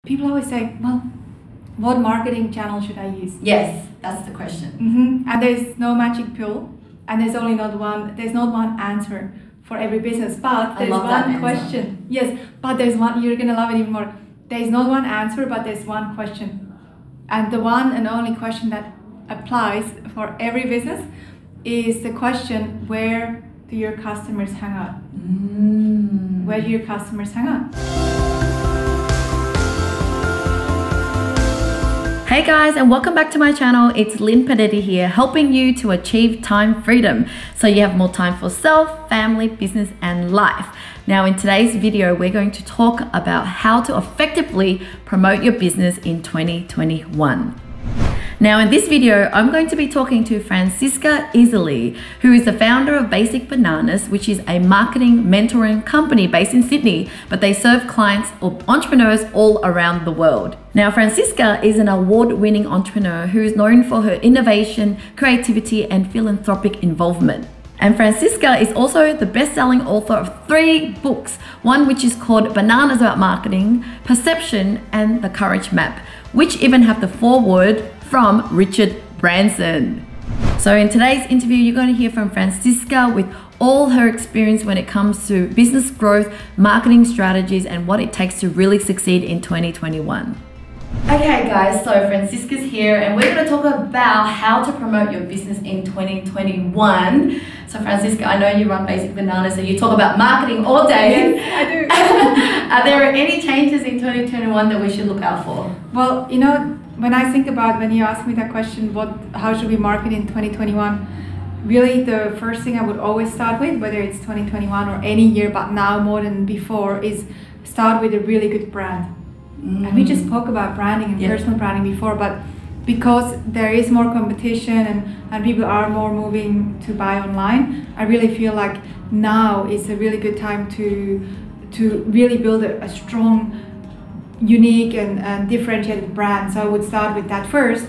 People always say, well, what marketing channel should I use? Yes, that's the question. And there's no magic pill, and there's not one answer for every business, but there's one question. Yes, but there's one, you're gonna love it even more. There's not one answer, but there's one question. And the one and only question that applies for every business is the question, where do your customers hang out? Where do your customers hang out? Hey guys, and welcome back to my channel. It's Linh Podetti here, helping you to achieve time freedom so you have more time for self, family, business, and life. Now in today's video, we're going to talk about how to effectively promote your business in 2021. Now in this video, I'm going to be talking to Franziska Iseli, who is the founder of Basic Bananas, which is a marketing mentoring company based in Sydney, but they serve clients or entrepreneurs all around the world. Now Franziska is an award-winning entrepreneur who is known for her innovation, creativity, and philanthropic involvement. And Franziska is also the best-selling author of 3 books, one which is called Bananas About Marketing, Perception, and The Courage Map, which even have the foreword from Richard Branson. So in today's interview, you're going to hear from Franziska with all her experience when it comes to business growth, marketing strategies, and what it takes to really succeed in 2021. Okay guys, so Franziska's here and we're going to talk about how to promote your business in 2021. So Franziska, I know you run Basic Bananas, so you talk about marketing all day. Yes, I do. Are there any changes in 2021 that we should look out for? Well, you know, when I think about, when you ask me that question, how should we market in 2021? Really, the first thing I would always start with, whether it's 2021 or any year, but now more than before, is start with a really good brand. And we just spoke about branding and personal branding before, but because there is more competition and people are more moving to buy online, I really feel like now is a really good time to really build a strong, unique and differentiated brand. So I would start with that first,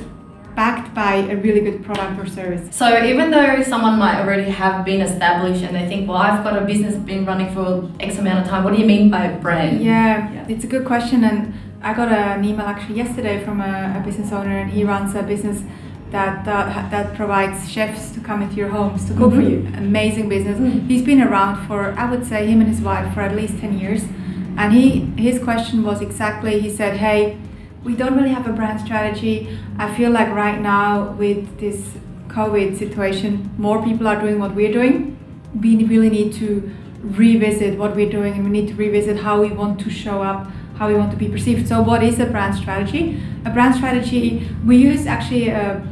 backed by a really good product or service. So even though someone might already have been established and they think, well, I've got a business been running for X amount of time, what do you mean by brand? Yeah, it's a good question, and I got an email actually yesterday from a business owner, and he runs a business that provides chefs to come into your homes to cook for you. Amazing business. He's been around for, I would say, him and his wife for at least 10 years. And his question was exactly, he said, hey, we don't really have a brand strategy. I feel like right now with this COVID situation, more people are doing what we're doing. We really need to revisit what we're doing, and we need to revisit how we want to show up, how we want to be perceived. So what is a brand strategy? A brand strategy, we use actually a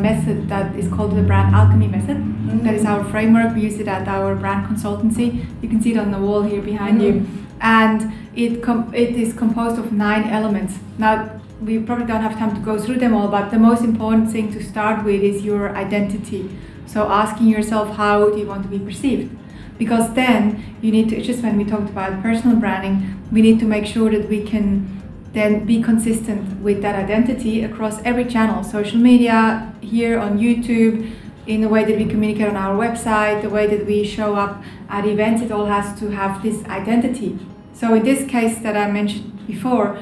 method that is called the brand alchemy method. That is our framework. We use it at our brand consultancy. You can see it on the wall here behind you. And it is composed of 9 elements. Now, we probably don't have time to go through them all, but the most important thing to start with is your identity. So asking yourself, how do you want to be perceived? Because then you need to, just when we talked about personal branding, we need to make sure that we can then be consistent with that identity across every channel. Social media, here on YouTube, in the way that we communicate on our website, the way that we show up at events, it all has to have this identity. So in this case that I mentioned before,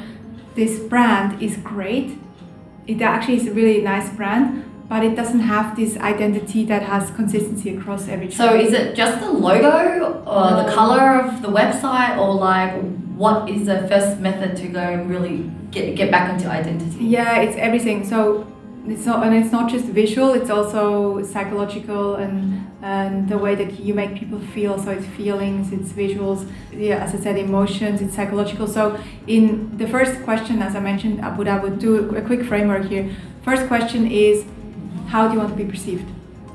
this brand is great. It actually is a really nice brand, but it doesn't have this identity that has consistency across every channel. So is it just the logo or the color of the website, or like what is the first method to go and really get back into identity? Yeah, it's everything. So it's not just visual, it's also psychological and the way that you make people feel. So it's feelings, it's visuals, yeah, as I said, emotions, it's psychological. So in the first question, as I mentioned, I would do a quick framework here. First question is, how do you want to be perceived?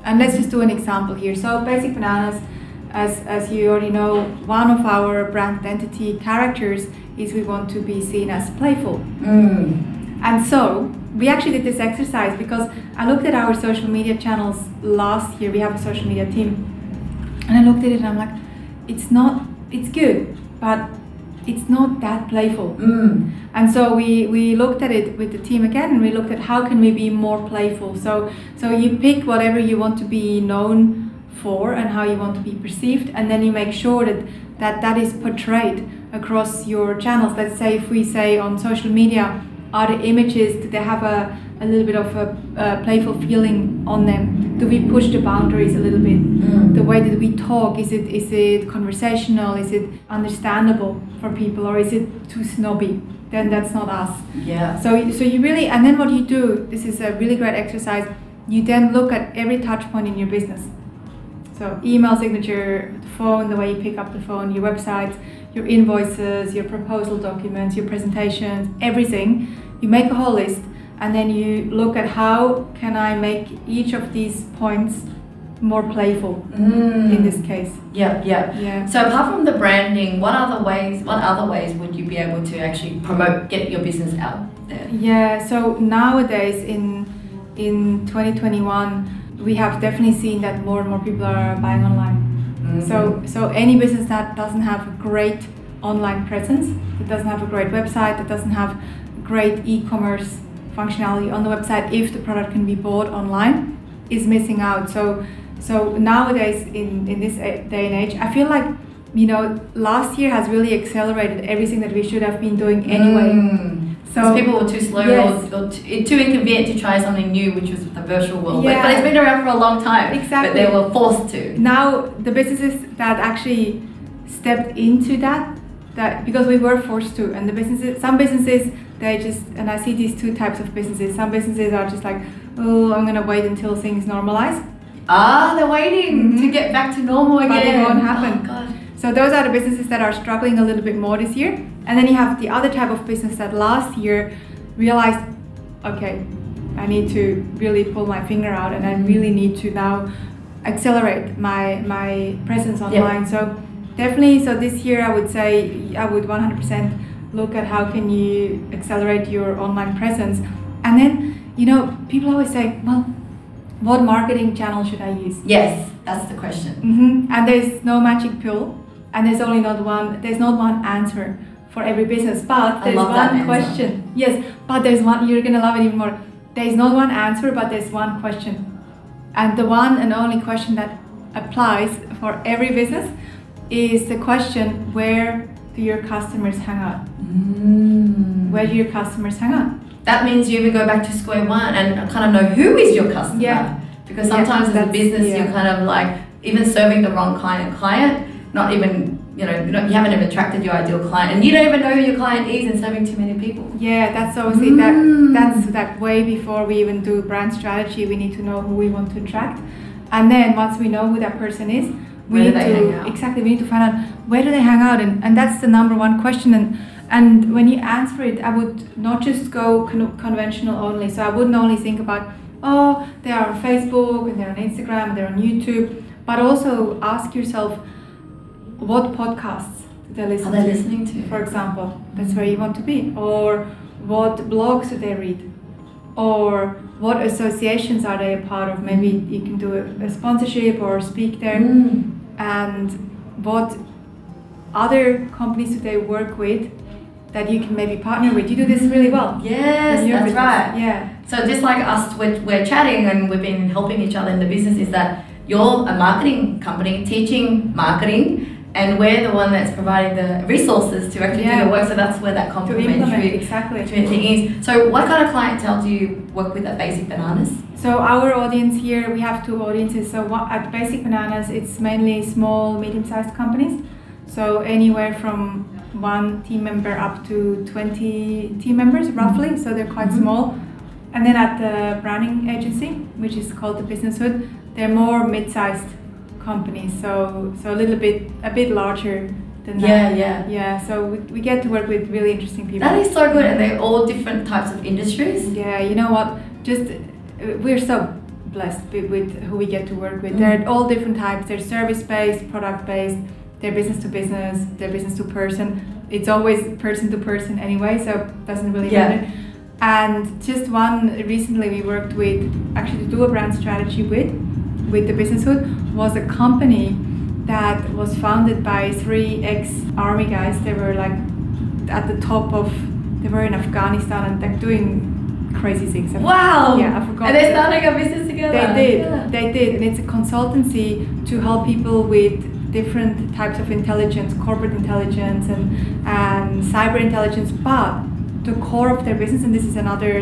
And let's just do an example here. So Basic Bananas, as you already know, one of our brand identity characters is we want to be seen as playful. And so we actually did this exercise because I looked at our social media channels last year. We have a social media team, and I looked at it and I'm like, it's good, but it's not that playful. And so we looked at it with the team again, and we looked at how can we be more playful. So you pick whatever you want to be known for and how you want to be perceived, and then you make sure that is portrayed across your channels? Let's say if we say on social media, are the images, do they have a little bit of a playful feeling on them? Do we push the boundaries a little bit? The way that we talk, is it conversational? Is it understandable for people, or is it too snobby? Then that's not us. Yeah. So you really, and then what you do, this is a really great exercise, you then look at every touch point in your business. So email signature, the phone, the way you pick up the phone, your website, your invoices, your proposal documents, your presentations, everything. You make a whole list, and then you look at how can I make each of these points more playful in this case. Yeah. So apart from the branding, what other ways would you be able to actually promote, get your business out there? Yeah, so nowadays in 2021, we have definitely seen that more and more people are buying online. So any business that doesn't have a great online presence, that doesn't have a great website, that doesn't have great e-commerce functionality on the website, if the product can be bought online, is missing out. So nowadays in this day and age, I feel like, you know, last year has really accelerated everything that we should have been doing anyway. So people were too slow or too inconvenient to try something new, which was the virtual world. Yeah. But it's been around for a long time. Exactly. But they were forced to. Now the businesses that actually stepped into that because we were forced to, and some businesses, they just, and I see these two types of businesses. Some businesses are just like, oh, I'm gonna wait until things normalize. They're waiting to get back to normal again. But it won't happen. Oh, God. So those are the businesses that are struggling a little bit more this year. And then you have the other type of business that last year realized, okay, I need to really pull my finger out, and I really need to now accelerate my presence online. So definitely, so this year I would say I would 100% look at how can you accelerate your online presence. And then, you know, people always say, well, what marketing channel should I use? Yes, that's the question. And there's no magic pill, and there's not one answer for every business, but there's one question. Yes, but there's one, you're gonna love it even more. There's not one answer, but there's one question. And the one and only question that applies for every business is the question, where do your customers hang out? Where do your customers hang out? That means you even go back to square one and kind of know who is your customer. Yeah. Because sometimes as a business, you're kind of like even serving the wrong client, not even, you haven't even attracted your ideal client, and you don't even know who your client is, and serving too many people. Yeah, that's obviously that's like way before we even do brand strategy. We need to know who we want to attract, and then once we know who that person is, we need to find out where do they hang out, and that's the number one question. And when you answer it, I would not just go conventional only. So I wouldn't only think about, oh, they are on Facebook and they're on Instagram and they're on YouTube, but also ask yourself, what podcasts do they listen to? For example, that's where you want to be. Or what blogs do they read? Or what associations are they a part of? Maybe you can do a sponsorship or speak there. And what other companies do they work with that you can maybe partner with? You do this really well. Yes, that's right. Yeah. So just like us, we're chatting and we've been helping each other in the business, is that you're a marketing company teaching marketing, and we're the one that's providing the resources to actually do the work. So that's where that complementary thing is. So what kind of clientele do you work with at Basic Bananas? So our audience here, we have two audiences. So at Basic Bananas, it's mainly small, medium-sized companies. So anywhere from 1 team member up to 20 team members, roughly. So they're quite small. And then at the branding agency, which is called the Business Hood, they're more mid-sized companies. So a bit larger than that. Yeah. So we get to work with really interesting people. That is so good, and they're all different types of industries. Yeah, you know what? We're so blessed with who we get to work with. They're all different types. They're service-based, product-based. They're business to business, they're business to person. It's always person to person anyway, so it doesn't really matter. And just one recently we worked with, actually to do a brand strategy with the Business Hood, was a company that was founded by 3 ex-army guys. They were like at the top they were in Afghanistan and they're doing crazy things. Wow! Yeah, I forgot. And they're starting a business together. They did. And it's a consultancy to help people with different types of intelligence, corporate intelligence and cyber intelligence, but the core of their business, and this is another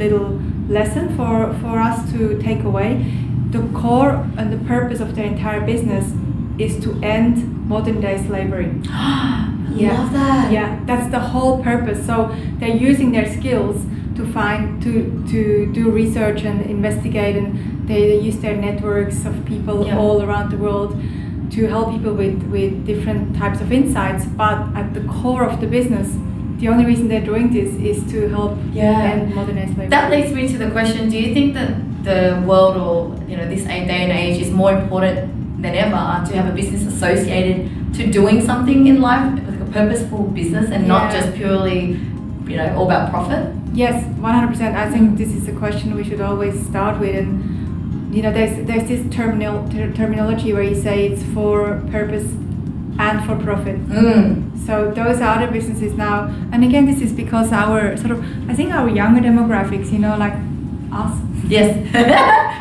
little lesson for us to take away, the core and the purpose of their entire business is to end modern day slavery. Love that. Yeah, that's the whole purpose. So they're using their skills to do research and investigate, and they use their networks of people all around the world to help people with different types of insights. But at the core of the business, the only reason they're doing this is to help end modern day slavery. That leads me to the question: do you think that the world, or this day and age, is more important than ever to have a business associated to doing something in life, like a purposeful business, and not just purely, all about profit? Yes, 100%. I think this is a question we should always start with, and there's this terminology where you say it's for purpose and for profit. So those are the businesses now, and again, this is because our I think our younger demographics, like us. Yes,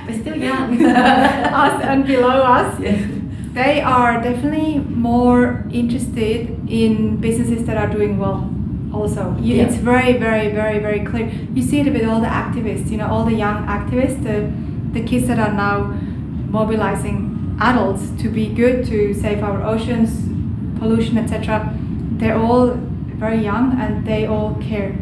we're still young. Us and below us. Yes. They are definitely more interested in businesses that are doing well. Also, it's very, very, very, very clear. You see it with all the activists, all the young activists, the kids that are now mobilizing adults to be good, to save our oceans, pollution, etc. They're all very young and they all care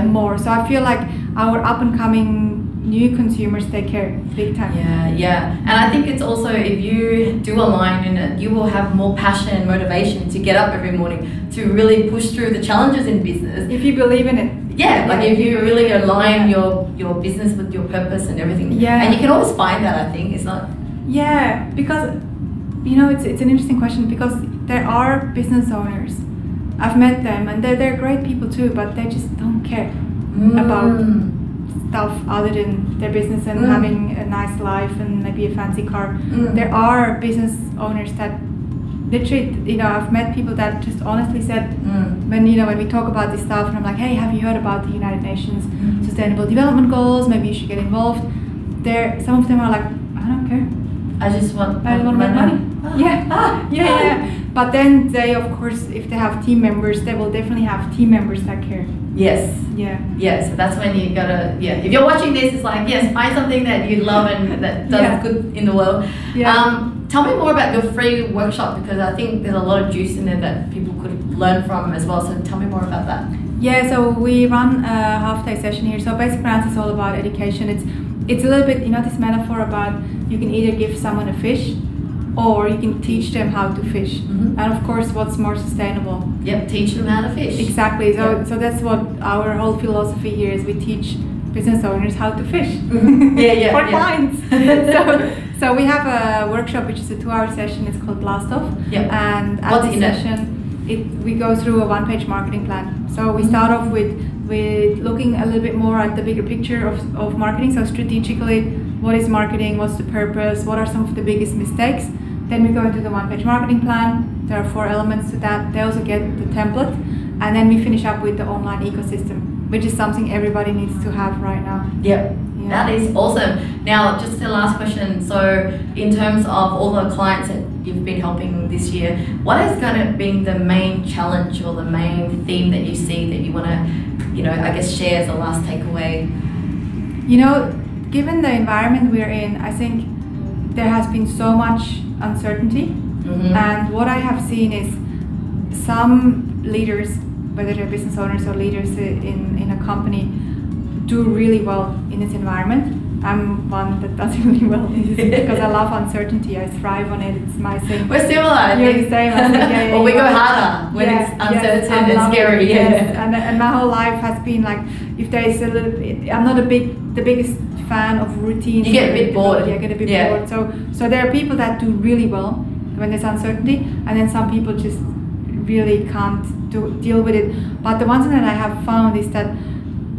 more. So I feel like our up and coming new consumers, they care big time. And I think it's also, if you do align in it, you will have more passion and motivation to get up every morning to really push through the challenges in business. If you believe in it. If you really align your business with your purpose and everything. And you can always find that, I think. It's not... because it's an interesting question, because there are business owners. I've met them and they're great people too, but they just don't care about stuff other than their business and having a nice life and maybe a fancy car. There are business owners that literally, I've met people that just honestly said, when we talk about this stuff, and I'm like, hey, have you heard about the United Nations Sustainable Development Goals? Maybe you should get involved. Some of them are like, I don't care. I just want to make money. But then they, of course, if they have team members, they will definitely have team members that care. So that's when you gotta, if you're watching this, it's like, find something that you love and that does good in the world. Tell me more about your free workshop, because I think there's a lot of juice in there that people could learn from as well. So tell me more about that. So we run a half-day session here. So Basic Finance is all about education. It's a little bit, this metaphor about you can either give someone a fish or you can teach them how to fish. And of course, what's more sustainable? Teach them how to fish. Exactly. So that's what our whole philosophy here is. We teach business owners how to fish for clients. So we have a workshop which is a 2-hour session. It's called Blast Off. And at the session, we go through a 1-page marketing plan. So we start off with looking a little bit more at the bigger picture of marketing. So strategically, what is marketing? What's the purpose? What are some of the biggest mistakes? Then we go into the 1-page marketing plan. There are 4 elements to that. They also get the template. And then we finish up with the online ecosystem, which is something everybody needs to have right now. That is awesome. Now, just the last question. So in terms of all the clients that you've been helping this year, what has kind of been the main challenge or the main theme that you see that you want to, share as a last takeaway? Given the environment we're in, I think there has been so much uncertainty. And what I have seen is some leaders, whether they're business owners or leaders in a company, do really well in this environment. I'm one that does really well in this because I love uncertainty. I thrive on it. It's my thing. We're similar. You're the same. Well, we go harder when it's uncertain and scary. And my whole life has been like, if there is a little bit, I'm not the biggest fan of routine. You get a bit bored. I get a bit bored. So there are people that do really well when there's uncertainty, and then some people just really can't deal with it. But the one thing that I have found is that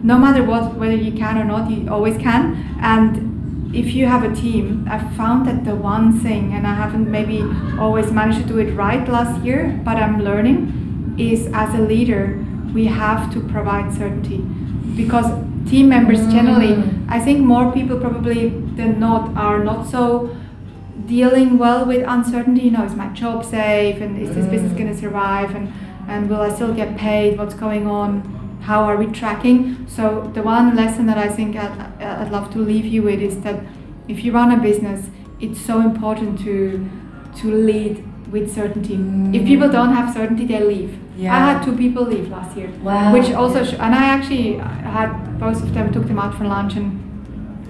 no matter what, whether you can or not, you always can. And if you have a team, I've found that the one thing, and I haven't maybe always managed to do it right last year, but I'm learning, is as a leader, we have to provide certainty. Because team members generally, I think more people probably than not are not so dealing well with uncertainty. You know, is my job safe, and is this business going to survive, and will I still get paid? What's going on? How are we tracking? So the one lesson that I think I'd love to leave you with is that if you run a business, it's so important to lead with certainty. If people don't have certainty, they leave. I had 2 people leave last year. Wow. Which also, and I actually had both of them, took them out for lunch, and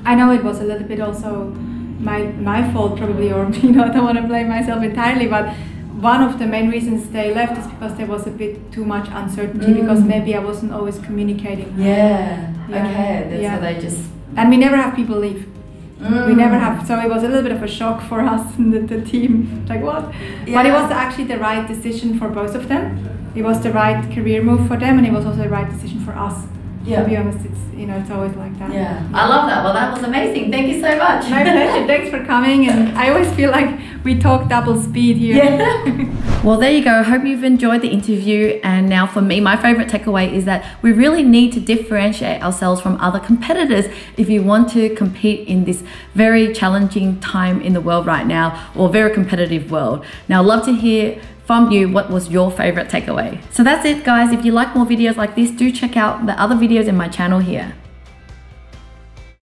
I know it was a little bit also my fault probably, or you know, I don't want to blame myself entirely, but one of the main reasons they left is because there was a bit too much uncertainty, because maybe I wasn't always communicating. Okay, so they just... And we never have people leave. We never have, so it was a little bit of a shock for us and the team, like what? But it was actually the right decision for both of them. It was the right career move for them, and it was also the right decision for us. To be honest, it's, you know, it's always like that. I love that. Well, that was amazing. Thank you so much. My pleasure. Thanks for coming, and I always feel like we talk double speed here. Well, there you go. I hope you've enjoyed the interview. And now for me, my favorite takeaway is that we really need to differentiate ourselves from other competitors if you want to compete in this very challenging time in the world right now, or very competitive world. Now, I'd love to hear from you what was your favorite takeaway. So that's it, guys. If you like more videos like this, do check out the other videos in my channel here.